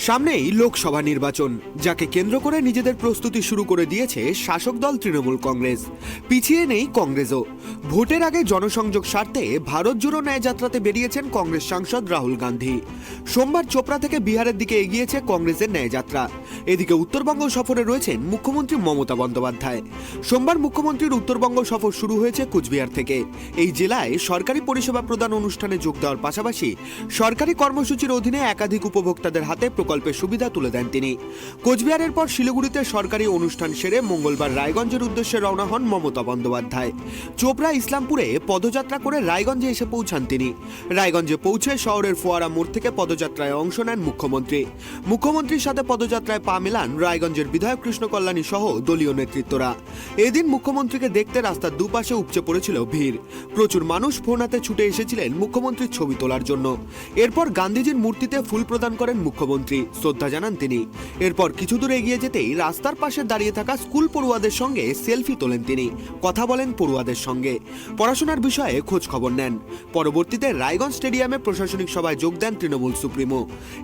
সামনেই লোকসভা নির্বাচন, যাকে কেন্দ্র করে নিজেদের প্রস্তুতি শুরু করে দিয়েছে শাসক দল তৃণমূল কংগ্রেস। পিছিয়ে নেই কংগ্রেসও। ভোটের আগে জনসংযোগ স্বার্থে ভারত জোড়ো ন্যায় যাত্রাতে বেরিয়েছেন কংগ্রেস সাংসদ রাহুল গান্ধী। সোমবার চোপড়া থেকে বিহারের দিকে এগিয়েছে কংগ্রেসের ন্যায় যাত্রা। এদিকে উত্তরবঙ্গ সফরে রয়েছেন মুখ্যমন্ত্রী মমতা বন্দ্যোপাধ্যায়। সোমবার মুখ্যমন্ত্রীর উত্তরবঙ্গ সফর শুরু হয়েছে কুচবিহার থেকে। এই জেলায় সরকারি পরিষেবা প্রদান অনুষ্ঠানে যোগ দেওয়ার পাশাপাশি সরকারি কর্মসূচির অধীনে একাধিক উপভোক্তাদের হাতে প্রকল্পের সুবিধা তুলে দেন তিনি। কোচবিহারের পর শিলিগুড়িতে সরকারি অনুষ্ঠান সেরে মঙ্গলবার রায়গঞ্জের উদ্দেশ্যে রওনা হন মমতা বন্দ্যোপাধ্যায়। চোপড়া ইসলামপুরে পদযাত্রা করে রায়গঞ্জে এসে পৌঁছান তিনি। রায়গঞ্জে পৌঁছে শহরের ফোয়ারা মোড় থেকে পদযাত্রায় অংশ নেন মুখ্যমন্ত্রী। মুখ্যমন্ত্রীর সাথে পদযাত্রায় পা মেলান রায়গঞ্জের বিধায়ক কৃষ্ণ কল্যাণী সহ দলীয় নেতৃত্বরা। এদিন মুখ্যমন্ত্রীকে দেখতে রাস্তার দুপাশে উপচে পড়েছিল ভিড়। প্রচুর মানুষ ফোন হাতে ছুটে এসেছিলেন মুখ্যমন্ত্রীর ছবি তোলার জন্য। এরপর গান্ধীজির মূর্তিতে ফুল প্রদান করেন মুখ্যমন্ত্রী, শ্রদ্ধা জানান তিনি। এরপর কিছু দূর এগিয়ে যেতেই রাস্তার পাশে দাঁড়িয়ে থাকা স্কুল পড়ুয়াদের সঙ্গে সেলফি তোলেন তিনি, কথা বলেন পড়ুয়াদের সঙ্গে, পড়াশোনার বিষয়ে খোঁজ খবর নেন। পরবর্তীতে রায়গঞ্জ স্টেডিয়ামে প্রশাসনিক সভায় যোগ দেন তৃণমূল সুপ্রিমো।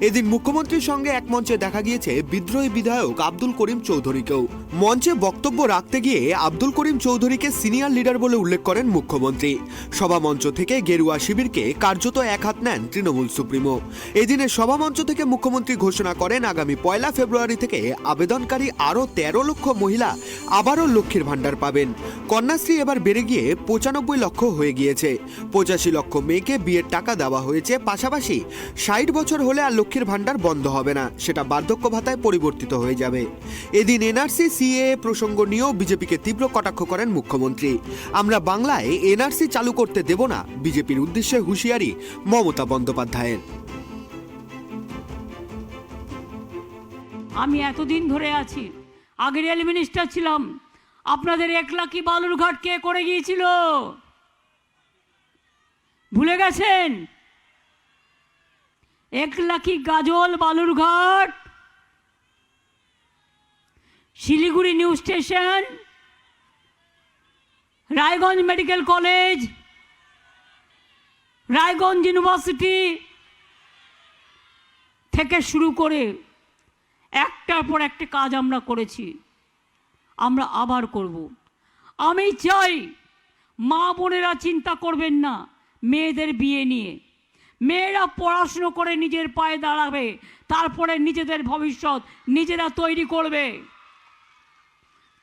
এদিন মুখ্যমন্ত্রীর সঙ্গে এক মঞ্চে দেখা গিয়েছে বিদ্রোহী বিধায়ক আব্দুল করিম চৌধুরীকেও। মঞ্চে বক্তব্য রাখতে গিয়ে আব্দুল করিম চৌধুরীকে সিনিয়র লিডার বলে উল্লেখ করেন মুখ্যমন্ত্রী। সভামঞ্চ থেকে গেরুয়া শিবিরকে কার্যত এক হাত নেন তৃণমূল সুপ্রিমো। এদিনের সভামঞ্চ থেকে মুখ্যমন্ত্রী ঘোষণা করেন আগামী 1 ফেব্রুয়ারি থেকে আবেদনকারী আরও 13 লক্ষ মহিলা আবারও লক্ষ্মীর ভাণ্ডার পাবেন। কন্যাশ্রী এবার বেড়ে গিয়ে 95 লক্ষ হয়ে গিয়েছে। 85 লক্ষ মেয়েকে বিয়ের টাকা দেওয়া হয়েছে। পাশাপাশি 60 বছর হলে আর লক্ষ্মীর ভাণ্ডার বন্ধ হবে না, সেটা বার্ধক্য ভাতায় পরিবর্তিত হয়ে যাবে। এদিন এনআরসি সিএএ প্রসঙ্গ নিয়েও বিজেপিকে তীব্র কটাক্ষ করেন মুখ্যমন্ত্রী। আমরা বাংলায় এনআরসি চালু করতে দেব না, বিজেপির উদ্দেশ্যে হুঁশিয়ারি মমতা বন্দ্যোপাধ্যায়ের। আমি এতদিন ধরে আছি, আগে রেল মিনিস্টার ছিলাম। আপনাদের 1 লাখি বালুরঘাট কে করে গিয়েছিল? ভুলে গেছেন? 1 লাখি Gajol Balurghat, Siliguri new station, Raiganj medical college, Raiganj university থেকে শুরু করে একটার পর একটা কাজ আমরা করেছি, আমরা আবার করব। আমি চাই মা বোনেরা চিন্তা করবেন না মেয়েদের বিয়ে নিয়ে। মেয়েরা পড়াশুনো করে নিজের পায়ে দাঁড়াবে, তারপরে নিজেদের ভবিষ্যৎ নিজেরা তৈরি করবে।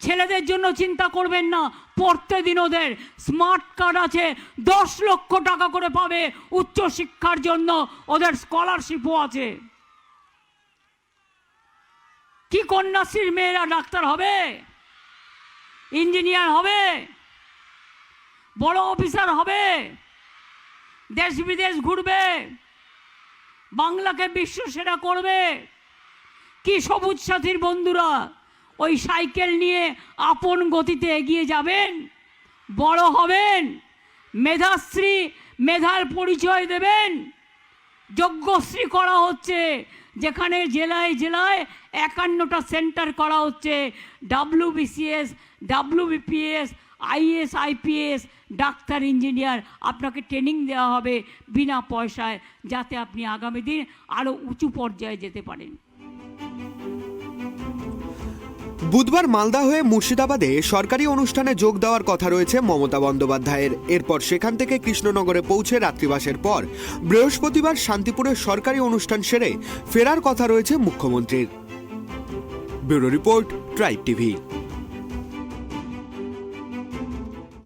ছেলেদের জন্য চিন্তা করবেন না, প্রত্যেকদিন ওদের স্মার্ট কার্ড আছে, 10 লক্ষ টাকা করে পাবে উচ্চশিক্ষার জন্য, ওদের স্কলারশিপও আছে। কি কন্যাশ্রীর মেয়েরা ডাক্তার হবে, ইঞ্জিনিয়ার হবে, বড় অফিসার হবে, দেশ বিদেশ ঘুরবে, বাংলাকে বিশ্ব সেরা করবে। কি সবুজ সাথীর বন্ধুরা ওই সাইকেল নিয়ে আপন গতিতে এগিয়ে যাবেন, বড় হবেন, মেধাশ্রী, মেধার পরিচয় দেবেন। যজ্ঞশ্রী করা হচ্ছে, যেখানে জেলায় জেলায় 51টা সেন্টার করা হচ্ছে। WBCS, WBPS, IAS, IPS, doctor, engineer আপনাকে ট্রেনিং দেওয়া হবে বিনা পয়সায়, যাতে আপনি আগামী দিন আরও উঁচু পর্যায়ে যেতে পারেন। বুধবার মালদা হয়ে মুর্শিদাবাদে সরকারি অনুষ্ঠানে যোগ দেওয়ার কথা রয়েছে মমতা বন্দ্যোপাধ্যায়ের। এরপর সেখান থেকে কৃষ্ণনগরে পৌঁছে রাত্রিবাসের পর বৃহস্পতিবার শান্তিপুরের সরকারি অনুষ্ঠান সেরে ফেরার কথা রয়েছে মুখ্যমন্ত্রীর। Bureau report, tribe TV.